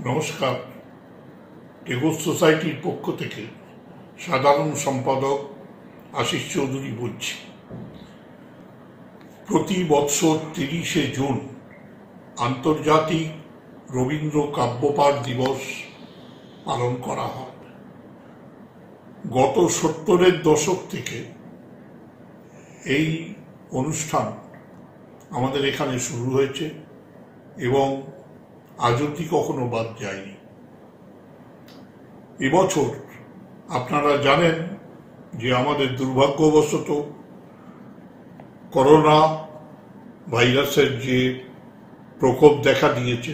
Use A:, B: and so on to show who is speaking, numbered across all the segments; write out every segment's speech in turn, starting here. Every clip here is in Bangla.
A: নমস্কার। টেগোর সোসাইটির পক্ষ থেকে সাধারণ সম্পাদক আশিস চৌধুরী বলছি। প্রতি বৎসর ৩০শে জুন আন্তর্জাতিক রবীন্দ্র কাব্যপাঠ দিবস পালন করা হয়। গত ৭০-এর দশক থেকে এই অনুষ্ঠান আমাদের এখানে শুরু হয়েছে এবং আজ অবধি কখনো বাদ যায়নি। এবছর আপনারা জানেন যে আমাদের দুর্ভাগ্যবশত করোনা ভাইরাসের যে প্রকোপ দেখা দিয়েছে,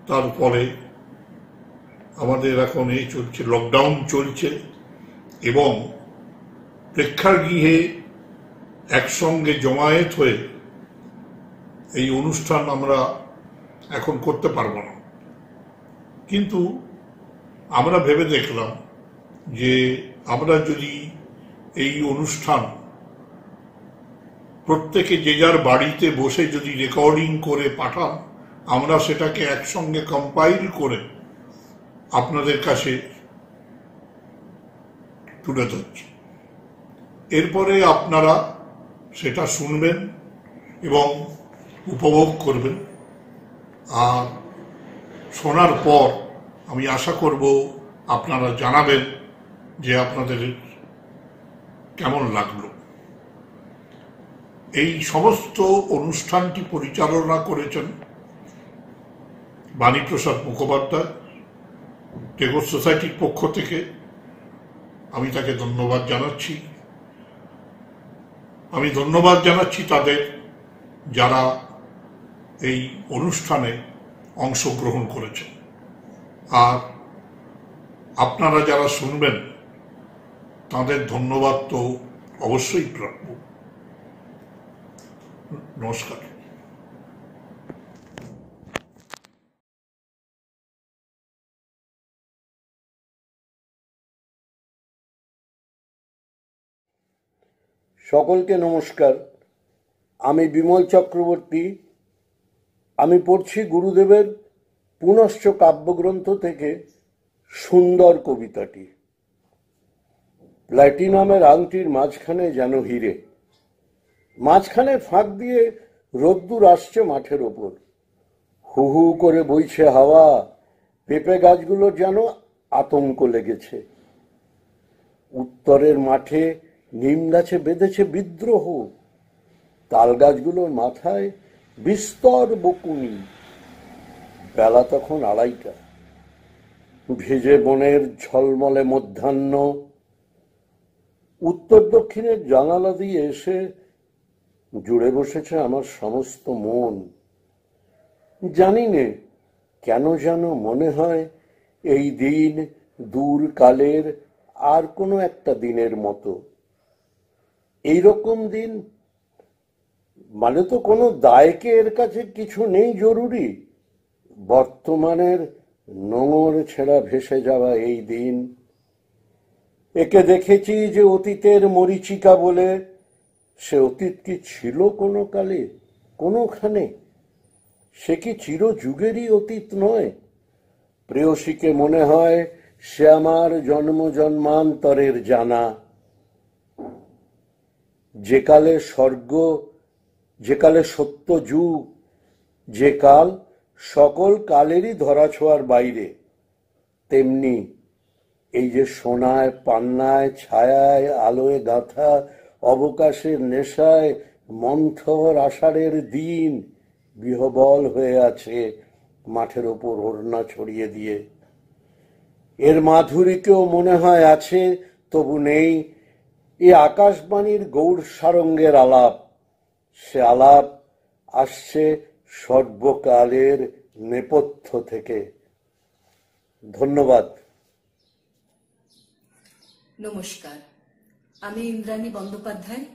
A: তার ফলে আমাদের এখন এই চলছে, লকডাউন চলছে এবং প্রেক্ষাগৃহে একসঙ্গে জমায়েত হয়ে এই অনুষ্ঠান আমরা এখন করতে পারবো না। কিন্তু আমরা ভেবে দেখলাম যে আমরা যদি এই অনুষ্ঠান প্রত্যেকে যে যার বাড়িতে বসে যদি রেকর্ডিং করে পাঠান, আমরা সেটাকে একসঙ্গে কম্পাইল করে আপনাদের কাছে তুলে ধরছি। এরপরে আপনারা সেটা শুনবেন এবং উপভোগ করবেন। আর শোনার পর আমি আশা করব আপনারা জানাবেন যে আপনাদের কেমন লাগলো। এই সমস্ত অনুষ্ঠানটি পরিচালনা করেছেন বাণীপ্রসাদ মুখোপাধ্যায়। টেগোর সোসাইটির পক্ষ থেকে আমি তাকে ধন্যবাদ জানাচ্ছি। আমি ধন্যবাদ জানাচ্ছি তাদের যারা এই অনুষ্ঠানে অংশগ্রহণ করেছেন। আর আপনারা যারা শুনবেন তাদের ধন্যবাদ তো অবশ্যই প্রাপ্য। নমস্কার।
B: সকলকে নমস্কার। আমি বিমল চক্রবর্তী। আমি পড়ছি গুরুদেবের পুনশ্চ কাব্যগ্রন্থ থেকে সুন্দর কবিতাটি। প্ল্যাটিনামের আংটির মাঝখানে যেন হিরে, মাঝখানে ফাঁক দিয়ে রোদ্দুর আসছে মাঠের ওপর। হু হু করে বইছে হাওয়া, পেঁপে গাছগুলোর যেন আতঙ্ক লেগেছে। উত্তরের মাঠে নিম গাছে বেঁধেছে বিদ্রোহ, তাল গাছগুলোর মাথায় বিস্তর বকুনি। বেলা তখন ২:৩০। ভেজে বনের ঝলমলে মধ্যাহ্ন উত্তর দক্ষিণের জানালা দিয়ে এসে জুড়ে বসেছে আমার সমস্ত মন। জানি নে কেন যেন মনে হয় এই দিন দূর কালের আর কোনো একটা দিনের মতো। এইরকম দিন মানে তো কোনো দায়কে এর কাছে কিছু নেই জরুরি। বর্তমানের নোঙর ছেঁড়া ভেসে যাওয়া এই দিন, একে দেখেছি যে অতীতের মরীচিকা বলে। সে অতীত কি ছিল কোনো কালে কোনোখানে? সে কি চিরযুগেরই অতীত নয়? প্রেয়সীকে মনে হয় সে আমার জন্ম জন্মান্তরের জানা। যেকালে স্বর্গ, যেকালে সত্য যুগ, যে কাল সকল কালেরই ধরাছোঁয়ার বাইরে, তেমনি এই যে সোনায় পান্নায় ছায়ায় আলোয় গাঁথা অবকাশের নেশায় মন্থর আষাঢ়ের দিন বিহবল হয়ে আছে মাঠের ওপর ওড়না ছড়িয়ে দিয়ে। এর মাধুরীকেও মনে হয় আছে, তবু নেই। এ আকাশবাণীর গৌড় সারঙ্গের আলাপ, সে আলাপ আসছে সর্বকালের নেপথ্য থেকে। ধন্যবাদ।
C: নমস্কার, আমি ইন্দ্রাণী বন্দ্যোপাধ্যায়।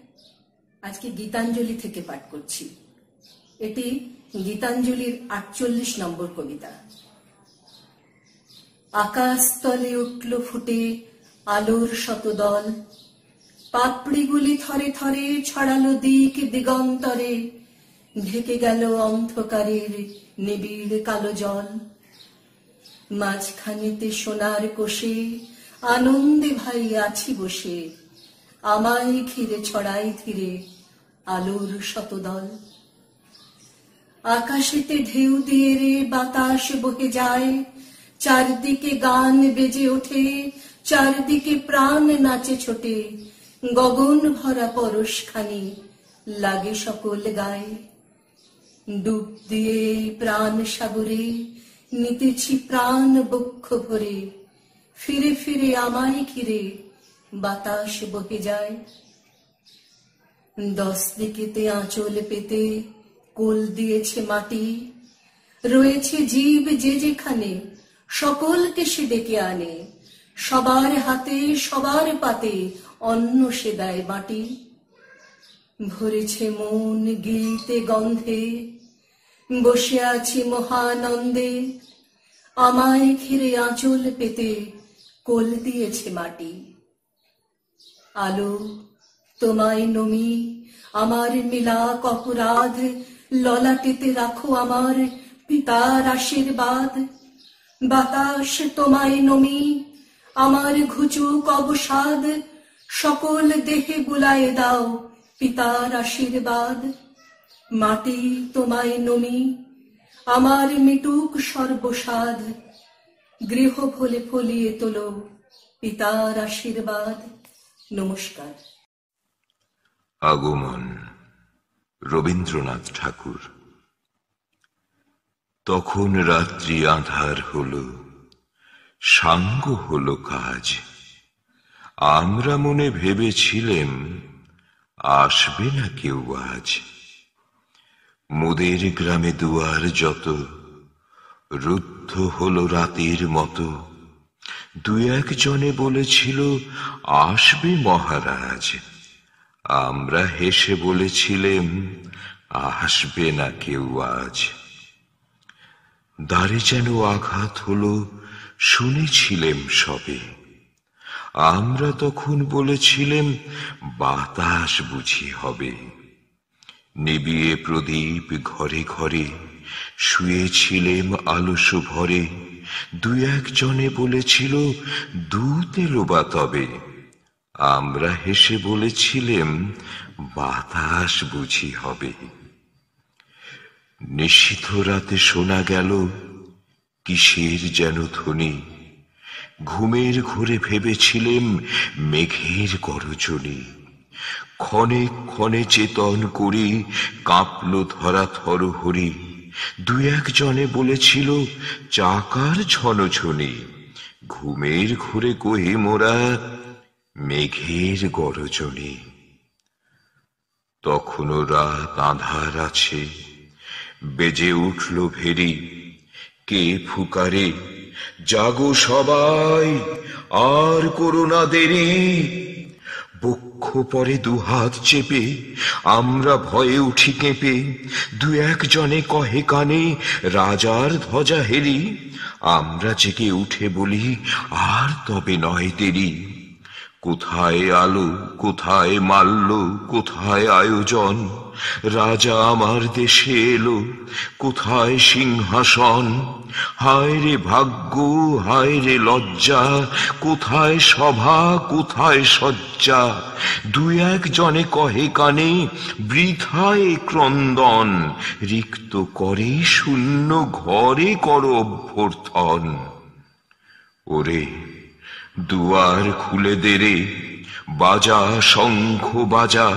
C: আজকে গীতাঞ্জলি থেকে পাঠ করছি। এটি গীতাঞ্জলির ৪৮ নম্বর কবিতা। আকাশতলে উঠল ফুটে আলোর শতদল, পাপড়িগুলি থরে থরে ছড়ালো দিক দিগন্তরে, ঢেকে গেল অন্ধকারের নিবিড় কালো জল। মাঝখানেতে সোনার কোষে আনন্দে ভাই আছি বসে, আমায় ঘিরে ছড়াই ধীরে আলোর শতদল। আকাশেতে ঢেউ দিয়ে রে বাতাস বহে যায়, চারদিকে গান বেজে ওঠে, চারদিকে প্রাণ নাচে ছোটে, গগন ভরা পরশখানি লাগে সকল গায়ে। ডুব দিয়ে প্রাণ সাগরে নিতেছি প্রাণ বক্ষ ভরে, ফিরে ফিরে আমায় ঘিরে বাতাস বহে যায়। 10 দিকেতে আঁচল পেতে কোল দিয়েছে মাটি, রয়েছে জীব যে যেখানে, সকলকে সে ডেকে আনে, সবার হাতে সবার পাতে অন্ন সে দেয় বাটি। ভরেছে মন গীতে গন্ধে, বসে আছি মহানন্দে, আমায় ঘিরে আঁচল পেতে কোল দিয়েছে মাটি। আলো তোমায় নমি আমার মিলাক অপরাধ, ললাটেতে রাখো আমার পিতার আশীর্বাদ। বাতাস তোমায় নমি আমার ঘুচুক অবসাদ, সকল দেহে বুলায়ে দাও পিতার আশীর্বাদ। মাটি তোমায় নমি আমার মিটুক সর্বসাদ, গৃহ ফলে ফলিয়ে তোলো পিতার আশীর্বাদ। নমস্কার।
D: আগমন, রবীন্দ্রনাথ ঠাকুর। তখন রাত্রি আঁধার হলো, সাঙ্গ হলো কাজ। আমরা মনে ভেবেছিলেম আসবে না কেউ আজ। মোদের গ্রামে দুয়ার যত রুদ্ধ হলো রাতের মতো, 2-1 জনে বলেছিল আসবে মহারাজ। আমরা হেসে বলেছিলেম আসবে না কেউ আজ। দ্বারে যেন আঘাত হলো, শুনেছিলেম সবে। আমরা তখন বলেছিলেম বাতাস বুঝি হবে। নিবিয়ে প্রদীপ ঘরে ঘরে শুয়েছিলেম আলস ভরে। 2-1 জনে বলেছিল দুধ এলো বা তবে। আমরা হেসে বলেছিলেম বাতাস বুঝি হবে। নিশীথ রাতে শোনা গেল কিসের যেন ধ্বনি। ঘুমের ঘোরে ভেবেছিলেম মেঘের গর্জনি। ক্ষণে ক্ষণে চেতন করি কাঁপল ধরা থরহরি। 2-1 জনে বলেছিল চাকার ঝনঝনি। ঘুমের ঘোরে কহি মোরা মেঘের গর্জনি। তখনও রাত আঁধার আছে, বেজে উঠল ভেরি। কে ফুকারে জাগো সবাই, আর করো না দেরি। বক্ষ পরে 2 হাত চেপে আমরা ভয়ে উঠি কেঁপে। 2-1 জনে কহে কানে রাজার ধ্বজা হেরি। আমরা জেগে উঠে বলি আর তবে নয় দেরি। কোথায় আলো, কোথায় মাল্য, কোথায় আয়োজন? রাজা আমার দেশে এলো, কোথায় সিংহাসন? হায় রে ভাগ্য, হায় রে লজ্জা, কোথায় সভা, কোথায় সজ্জা? 2-1 জনে কহে কানে বৃথায় ক্রন্দন। রিক্ত করে শূন্য ঘরে করো অভ্যর্থন। ওরে দুয়ার খুলে দে রে, বাজা শঙ্খ বাজা।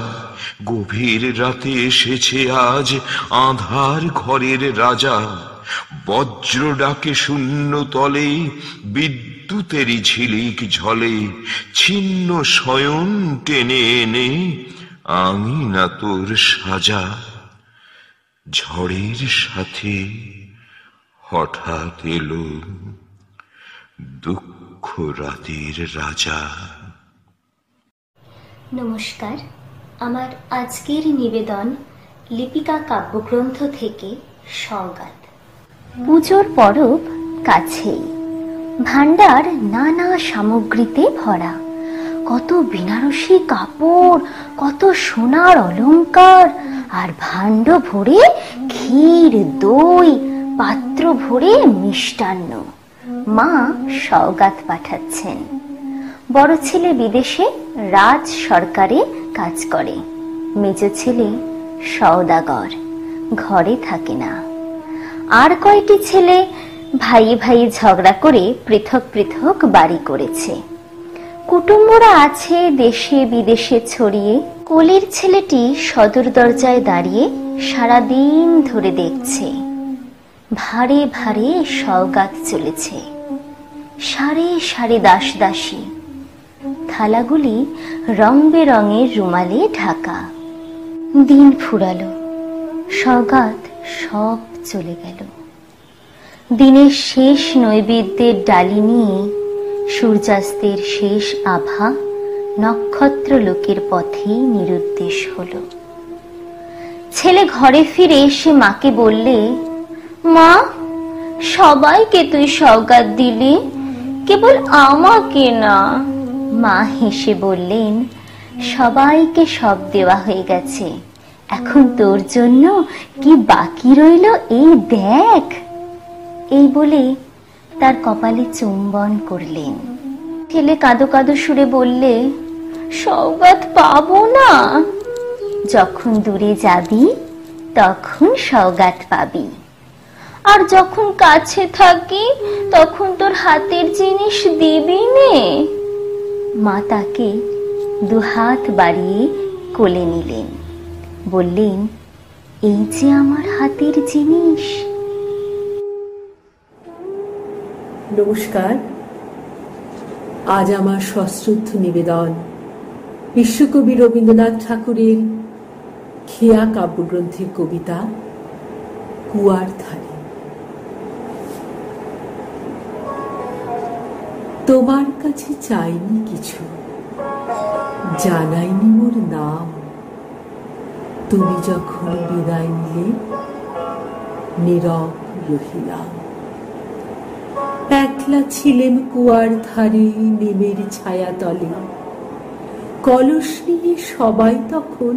D: গভীর রাতে এসেছে আজ আঁধার ঘরের রাজা। বজ্র ডাকে শূন্য তলে, বিদ্যুতেরই ঝিলিক ঝলে। ছিন্ন শয়ন টেনে এনে আঙিনা তোর সাজা। ঝড়ের সাথে হঠাৎ এলো দুঃখ রাতের রাজা।
E: নমস্কার। আমার আজকের নিবেদন লিপিকা কাব্যগ্রন্থ থেকে সওগাত। পুজোর পরব কাছেই, ভাণ্ডার নানা সামগ্রীতে ভরা। কত বেনারসি কাপড়, কত সোনার অলংকার, আর ভাণ্ড ভরে ক্ষীর, দই, পাত্র ভরে মিষ্টান্ন। মা সওগাত পাঠাচ্ছেন। বড় ছেলে বিদেশে রাজ সরকারে কাজ করে, মেজ ছেলে সওদাগর, ঘরে থাকে না। আর কয়টি ছেলে ভাই ভাই ঝগড়া করে পৃথক পৃথক বাড়ি করেছে। কুটুম্বরা আছে দেশে বিদেশে ছড়িয়ে। কোলের ছেলেটি সদর দরজায় দাঁড়িয়ে সারাদিন ধরে দেখছে। ভারে ভারে সওগাত চলেছে, সারে সারে দাস দাসী, থালাগুলি রং বেরঙের রুমালে ঢাকা। দিন ফুরালো, সওগাত সব চলে গেল। দিনের শেষ নৈবেদ্যের ডালি নিয়ে সূর্যাস্তের শেষ আভা নক্ষত্র লোকের পথেই নিরুদ্দেশ হলো। ছেলে ঘরে ফিরে এসে মাকে বললে, মা, সবাইকে তুই সওগাত দিলি, কেবল আমাকে না। মা হেসে বললেন, সবাইকে সব দেওয়া হয়ে গেছে, এখন তোর জন্য কি বাকি রইল এই দেখ। এই বলে তার কপালে চুম্বন করলেন। ছেলে কাঁদো কাঁদো সুরে বললে, সওগাত পাবো না। যখন দূরে যাবি তখন সওগাত পাবি, আর যখন কাছে থাকি তখন তোর হাতের জিনিস দিবি নে। মা তাকে দুহাত বাড়িয়ে কোলে নিলেন, বললেন, এই যে আমার হাতের জিনিস।
F: নমস্কার। আজ আমার সশ্রদ্ধ নিবেদন বিশ্বকবি রবীন্দ্রনাথ ঠাকুরের খেয়া কাব্যগ্রন্থের কবিতা কুয়ার ধারে। তোমার কাছে চাইনি কিছু, জানাইনি মোর নাম। তুমি যখন বিদায় নিলে নীরব রহিলাম। একলা ছিলেম কুয়ার ধারে নিমের ছায়া তলে। কলস নিয়ে সবাই তখন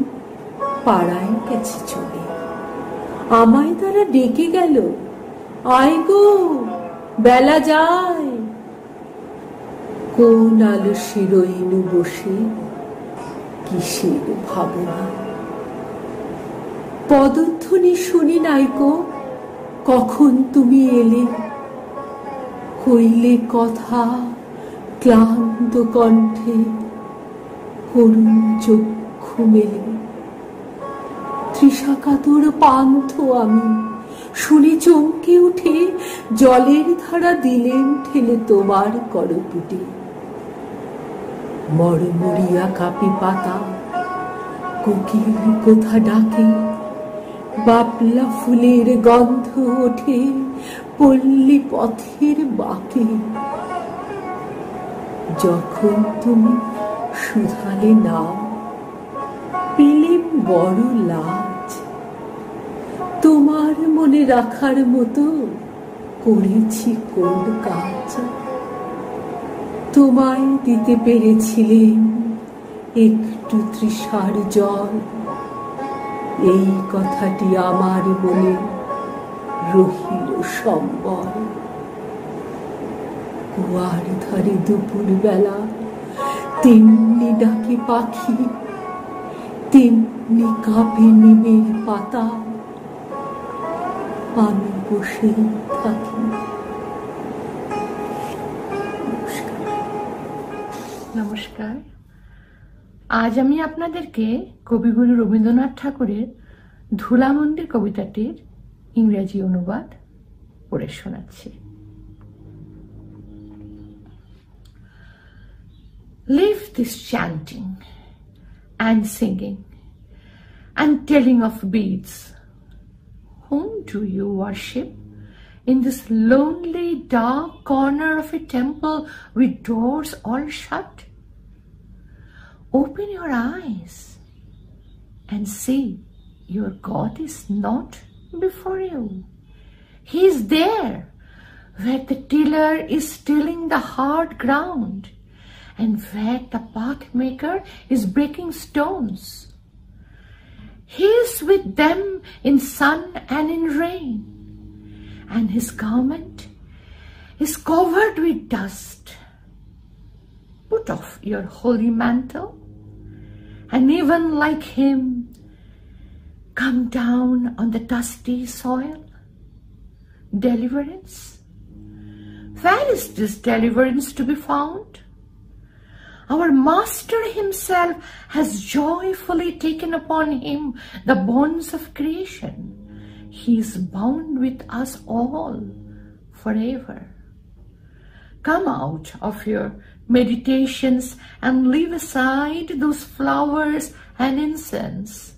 F: পাড়ায় গেছে চলে। আমায় তারা ডেকে গেল, আয় গো বেলা যায়। কোন আলো শিরোইনু বসে কিসের ভাবনা। পদধ্বনি শুনি নাইকো, কখন তুমি এলে। কইলে কথা ক্লান্ত কণ্ঠে, করুণ চক্ষু মেলে। তৃষাকাতর পান্থ আমি, শুনে চমকে উঠে জলের ধারা দিলেন ঠেলে তোমার করপুটে। মরমরিয়া কাপি পাতা, কোকিল কোথা ডাকে। বাপলা ফুলের গন্ধ ওঠে পল্লী পথের বাঁকে। যখন তুমি শুধালে নাম, পেলেম বড় লাজ। তোমার মনে রাখার মতো করেছি কোন কাজ। তোমায় দিতে পেরেছিলেন একটু তৃষার জল। এই কথাটি আমার মনে রহিল সম্বল। কুয়ার ধারে দুপুর বেলা তেমনি ডাকে পাখি, তেমনি কাঁপে নিমের পাতা। আমি বসেই থাকি।
G: নমস্কার। আজ আমি আপনাদেরকে কবিগুরু রবীন্দ্রনাথ ঠাকুরের ধুলা মন্দির কবিতাটির ইংরেজি অনুবাদ পড়ে শোনাচ্ছি। Leave this chanting and singing and telling of beads. Whom do you worship in this lonely dark corner of a temple with doors all shut? Open your eyes and see your God is not before you. He is there where the tiller is tilling the hard ground and where the pathmaker is breaking stones. He is with them in sun and in rain, and his garment is covered with dust. Put off your holy mantle, and even like him, come down on the dusty soil. Deliverance? Where is this deliverance to be found? Our Master himself has joyfully taken upon him the bonds of creation. He is bound with us all forever. Come out of your meditations and leave aside those flowers and incense.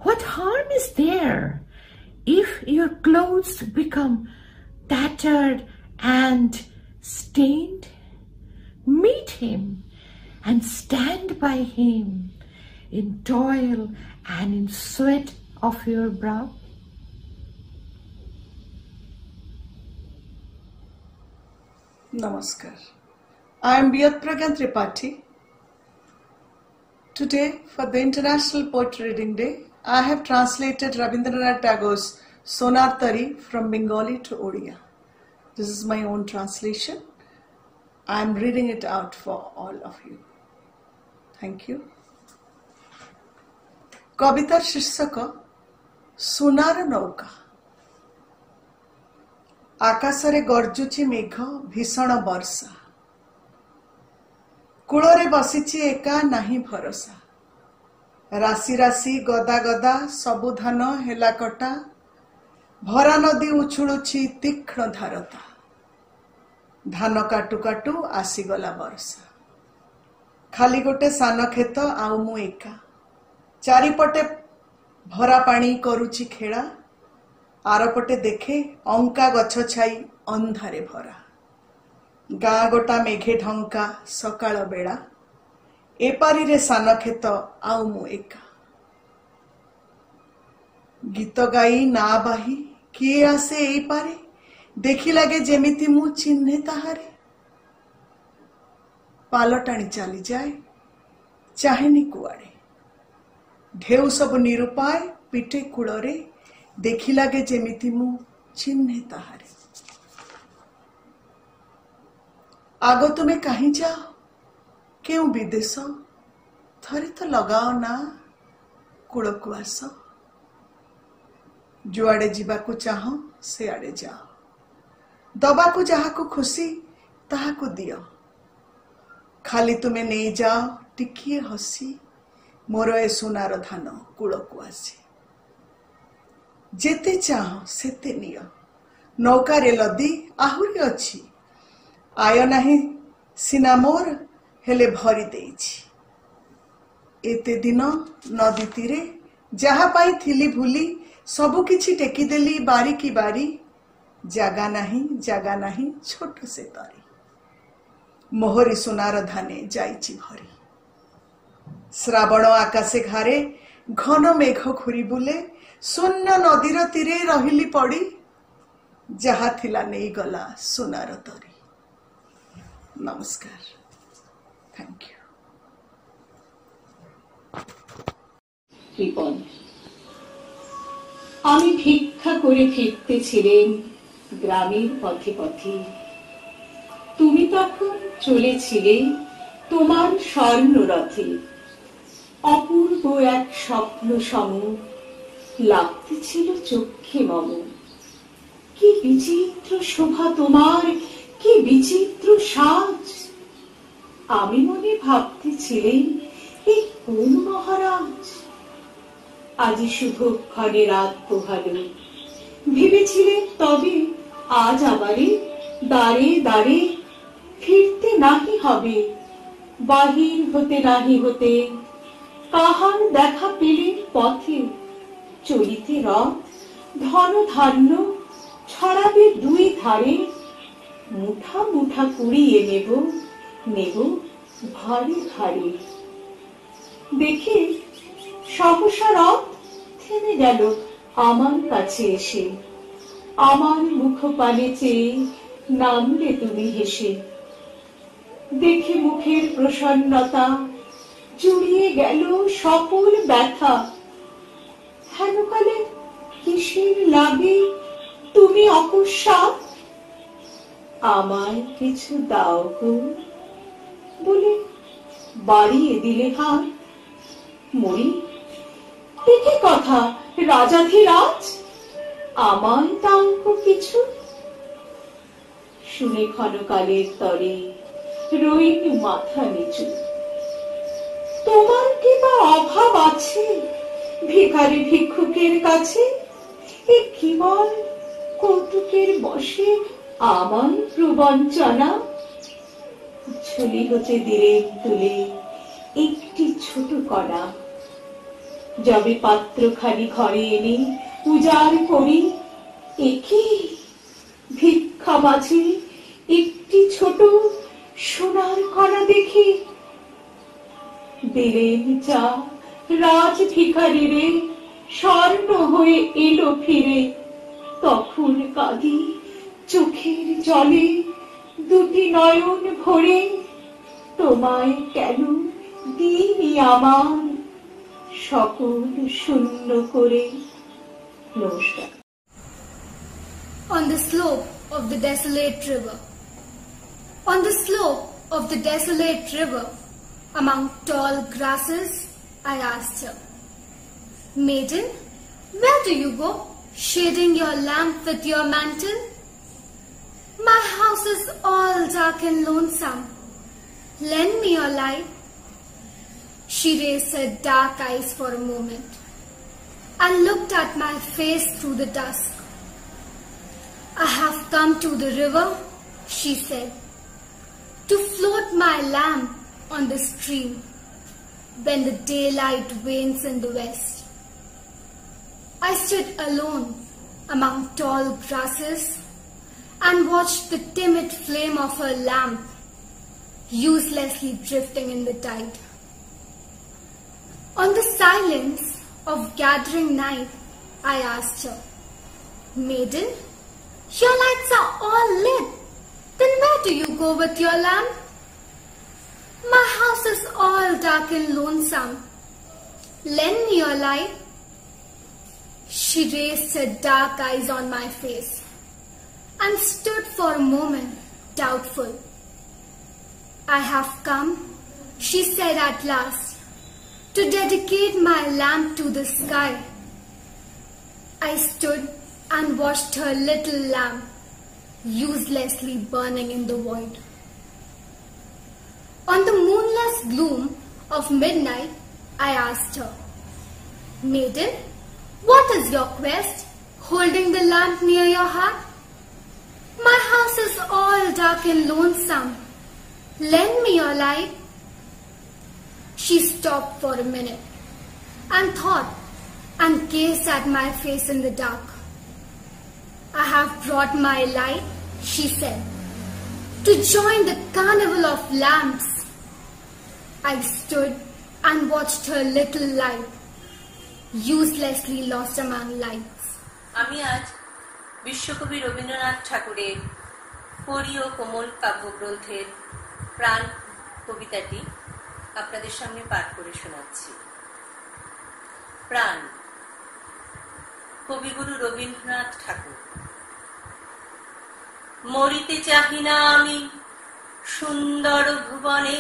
G: What harm is there if your clothes become tattered and stained? Meet him and stand by him in toil and in sweat of your brow.
H: Namaskar. I am Biyat Pragan Tripathi. Today, for the International Poetry Reading Day, I have translated Rabindranath Tagore's Sonar Tari from Bengali to Odia. This is my own translation. I am reading it out for all of you. Thank you. Kabitar Shirshaka Sunara Nauka. आकाशरे गर्जुची मेघ भीषण वर्षा कूलरे बसिछि एका नाही भरोसा राशि राशि गदा गदा सबु धान हेला कटा भरा नदी उछुलुछि तीक्ष्ण धारता धान काटू काटू आसीगला वर्षा खाली गोटे सान खेत आउ मु एका चारिपटे भरा पानी करुछि खेला आरपटे देखे अंका गछ छाई अंधारे भरा गाँ गोटा मेघे ढंका सकाळ बेला एपारी रे सान खेत आउ मु एका गीत गाई ना बाही किए आसे एई पारे देखी लागे जेमिति मु चिन्हे ताहारे पाल टाणी चली जाए चाहेनी कुआड़े ढेउ सब निरुपाय पिटे कूलरे देखी लागे जेमिति मु चिन्हे ताहारे आगो तुमे कहीं जाओ क्यों विदेश थरे तो लगाओ ना कूल को आस जुआड़े जीवाकू चाह से आड़े जाओ दबाकू जहाकू खुशी ताहाकू दियो खाली तुमे नहीं जाओ टिकिए हसी मोर ए सुनार धान कूल को आसे जेते चाह सेते नियो नौका रे लदी आहुरी अछि आय नाही सिना मोर हेले भरी देइछि एते दिन नदी तीरे जहा पाई थिली भूली सबु किछि टेकी देली बारी की बारी जागा नाही छोट से तरी मोहरी सुनार धाने जाइछि भरी श्रावण आकाशे घारे घन मेघ खुरी बुले शून्य नदीर तीरे रहिली पड़ी जहा थिला नहीं गला सुनार तरी नमस्कार थैंक यू
C: কৃপণ আমি ভিক্ষা করে ফিরতেছিলেন গ্রামের পথে পথে তুমি তখন চলেছিলে তোমার স্বর্ণরথে অপূর্ব এক স্বপ্ন সম লাগতেছিল চোখে মম কি বিচিত্র শোভা তোমার কি বিচিত্র সাজ আমি মনে ভাবতেছিলেন এই কোন মহারাজ আজি শুভক্ষণে রাত পোহালো ভেবেছিলেন তবে আজ আবারে দাঁড়ে দাঁড়ে ফিরতে নাহি হবে বাহির হতে নাহি হতে কাহার দেখা পেলেন পথে চলিতে রথ ধন ধান্য ছড়াবে দুই ধারে মুঠা মুঠা কুড়িয়ে নেব ভারে ভারে দেখে সহসা রথ থেমে গেল আমার কাছে এসে আমার মুখ পানে চেয়ে নামলে তুমি হেসে দেখে মুখের প্রসন্নতা জুড়িয়ে গেল সকল ব্যথা হেনকালে কিসের লাগে তুমি অকস্মাৎ
F: আমায় কিছু দাও গো বলে বাড়িয়ে দিলে হাত। মরি দেখে কথা রাজাধিরাজ, আমায় দাও গো কিছু। শুনে ক্ষণকালের তরে রইল মাথা নিচু। তোমার কি বা অভাব আছে ভিখারি ভিক্ষুকের কাছে? এ কেবল কৌতুকের বসে আমার প্রবঞ্চনা। ঝুলি হতে দিলেন তুলে একটি ছোট কণা। যবে পাত্রখানি ঘরে এনে উজাড় করি, একি ভিক্ষা মাঝে একটি ছোট সোনার কণা দেখি। দিলেন যা রাজ ভিখারি রে, স্বর্ণ হয়ে এলো ফিরে। তখন কাঁদি চোখের জলে দুটি নয়ন ভরে, তোমায় কেন দিইনি আমার সকল শূন্য করে। নমস্কার।
I: On the slope of the desolate river, on the slope of the desolate river, among tall grasses, I asked her, Maiden, where do you go, shading your lamp with your mantle? My house is all dark and lonesome. Lend me your light. She raised her dark eyes for a moment and looked at my face through the dusk. I have come to the river, she said, to float my lamp on the stream when the daylight wanes in the west. I stood alone among tall grasses and watched the timid flame of her lamp uselessly drifting in the tide. On the silence of gathering night, I asked her, Maiden, your lights are all lit. Then where do you go with your lamp? My house is all dark and lonesome. Lend me your light. She raised her dark eyes on my face and stood for a moment doubtful. I have come, she said at last, to dedicate my lamp to the sky. I stood and watched her little lamp uselessly burning in the void. On the moonless gloom of midnight, I asked her, Maiden, what is your quest, holding the lamp near your heart? My house is all dark and lonesome. Lend me your light. She stopped for a minute and thought and gazed at my face in the dark. I have brought my light, she said, to join the carnival of lamps. I stood and watched her little light uselessly lost among lights.
J: আমি আজ বিশ্বকবি রবীন্দ্রনাথ ঠাকুরের পরি ও কোমল কাব্যগ্রন্থের প্রাণ কবিতাটি আপনাদের সামনে পাঠ করে শোনাচ্ছি। প্রাণ, কবিগুরু রবীন্দ্রনাথ ঠাকুর। মরিতে চাহি না আমি সুন্দর ভুবনে,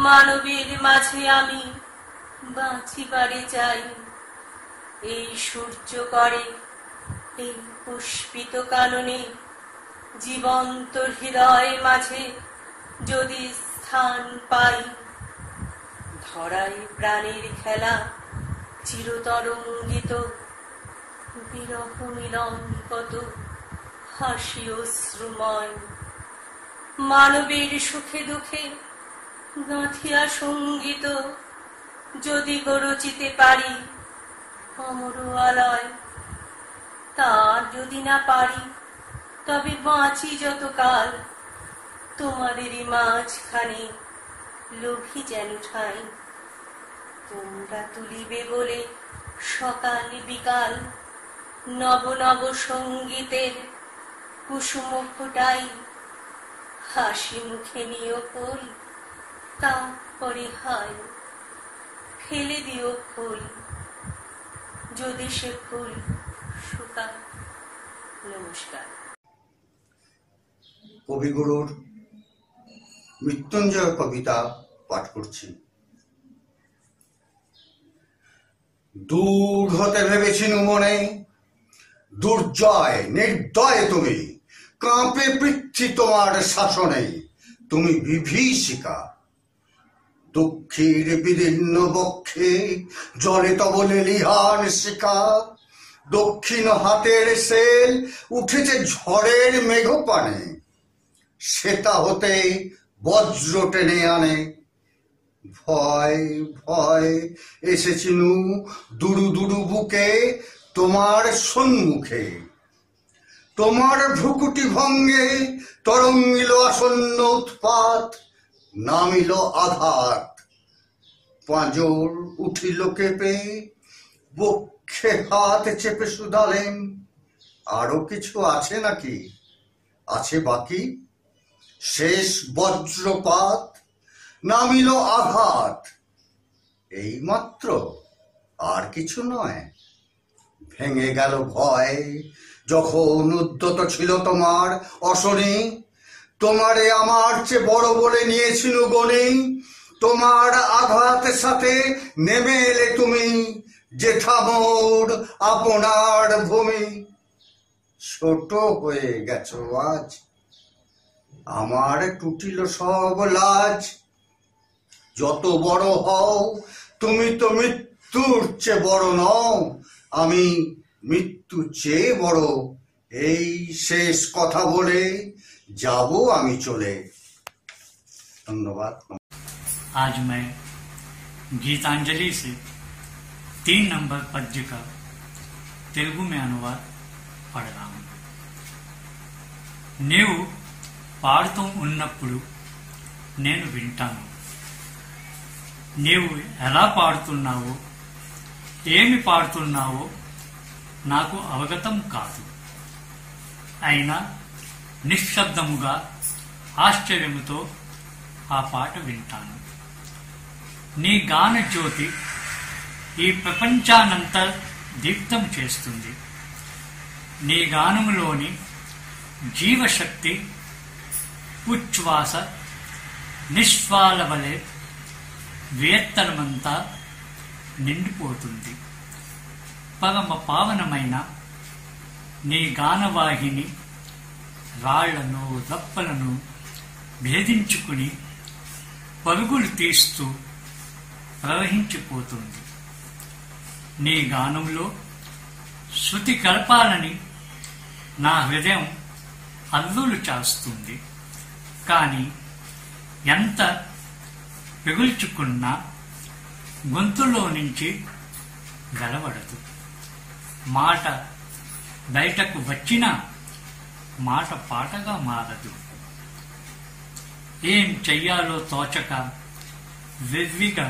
J: মানবের মাঝে আমি বাঁচিবারে চাই। এই সূর্য করে এই পুষ্পিত কাননে, জীবন্ত হৃদয় মাঝে যদি স্থান পাই। ধরায় প্রাণের খেলা চিরতরঙ্গিত, বিরহ মিলন কত হাসি অশ্রুময়। মানবের সুখে দুঃখে গাঁথিয়া সঙ্গীত, যদি গরচিতে পারি অমর আলয়। তার যদি না পারি তবে বাঁচি যতকাল, তোমাদেরই মাঝখানে লোভী যেন ঠাই। তোমরা তুলিবে বলে সকাল বিকাল, নব নব সঙ্গীতের কুসুম ফোটাই। হাসি মুখে নিও ফুল, তারপরে হায় ফেলে দিও ফুল, যদি সে ফুল শুকায়। নমস্কার।
K: কবিগুরুর মৃত্যুঞ্জয় কবিতা পাঠ করছি। দূর হতে ভেবেছিনু মনে, দুর্জয় নির্দয় তুমি, কাঁপে পৃথ্বী তোমার শাসনে, তুমি বিভীষিকা। দুঃখীর বিদীর্ণ বক্ষে জলে তব লেলিহান শিখা, দক্ষিণ হাতের সেল উঠেছে ঝড়ের মেঘপানে, শ্বেতা হতে বজ্র টেনে আনে। ভয় ভয় এসেছিনু দুরু দুরু বুকে তোমার সম্মুখে, তোমার ভ্রুকুটি ভঙ্গে তরঙ্গিল আসন্ন উৎপাত, নামিল আঘাত। পাঁজর উঠিল কেঁপে, বক্ষে হাত চেপে শুধালেন, আরো কিছু আছে নাকি, আছে বাকি? শেষ বজ্রপাত, নামিল আঘাত, এই মাত্র, আর কিছু নয়। ভেঙে গেল ভয় যখন উদ্যত ছিল তোমার অশনি, তোমারে আমার চেয়ে বড় বলে নিয়েছিল গণি, তোমার আঘাতের সাথে নেমে এলে তুমি, যেথা মোর আপনার ভূমি। ছোট হয়ে গেছো আজ, আমার টুটিল সব লাজ। যত বড় হও তুমি তো মৃত্যুর চেয়ে বড় নও, আমি মৃত্যু চেয়ে বড়। এই শেষ কথা বলে যাব আমি চলে। ধন্যবাদ।
L: आज मैं गीतांजलि से 3 नंबर पद्य का तेलुगु में अनुवाद पढ़ रहा हूं। నీవు పాడుతూ ఉన్నప్పుడు నేను వింటాను. నీవు ఎలా పాడుతున్నావో, ఏమి పాడుతున్నావో నాకు అవగతం కాదు. అయినా నిశ్శబ్దముగా ఆశ్చర్యముతో ఆ పాట వింటాను. నీ గాన జ్యోతి ఈ ప్రపంచానంతా దీప్తం చేస్తుంది. నీ గానములోని జీవశక్తి ఉచ్ఛ్వాస నిశ్వాల వలె వేత్తనమంతా నిండిపోతుంది. పరమ పావనమైన నీ గానవాహిని రాళ్లను రప్పలను భేదించుకుని పరుగులు తీస్తూ ప్రవహించిపోతుంది. నీ గానంలో శృతి కలపాలని నా హృదయం అల్లులు చేస్తుంది. కానీ ఎంత పిగుల్చుకున్నా గొంతులో నుంచి వెలవడదు. మాట బయటకు వచ్చినా మాట పాటగా మారదు. ఏం చెయ్యాలో తోచక వెర్రిగా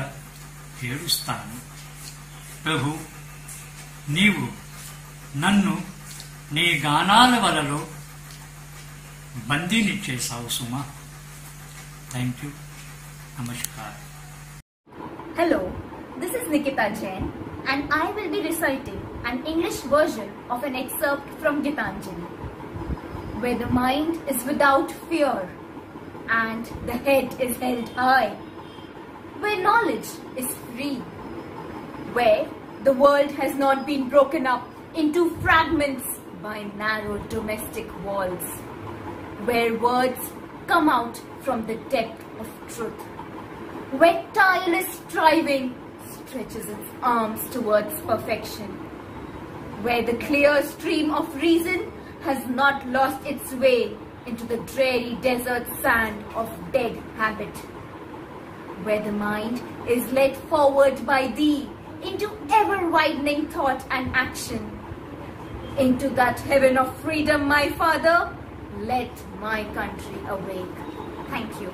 L: ఏడుస్తాను. ప్రభు, నీవు నన్ను నీ గానాల వలలో బందీని చేశావు సుమా. Thank you. నమస్కారం.
M: Hello, this is Nikita Jain and I will be reciting an English version of an excerpt from Gitanjali. Where the mind is without fear and the head is held high, where knowledge is free, where the world has not been broken up into fragments by narrow domestic walls, where words come out from the depth of truth, where tireless striving stretches its arms towards perfection, where the clear stream of reason has not lost its way into the dreary desert sand of dead habit, where the mind is led forward by thee into ever-widening thought and action, into that heaven of freedom, my Father, let my country awake. Thank you.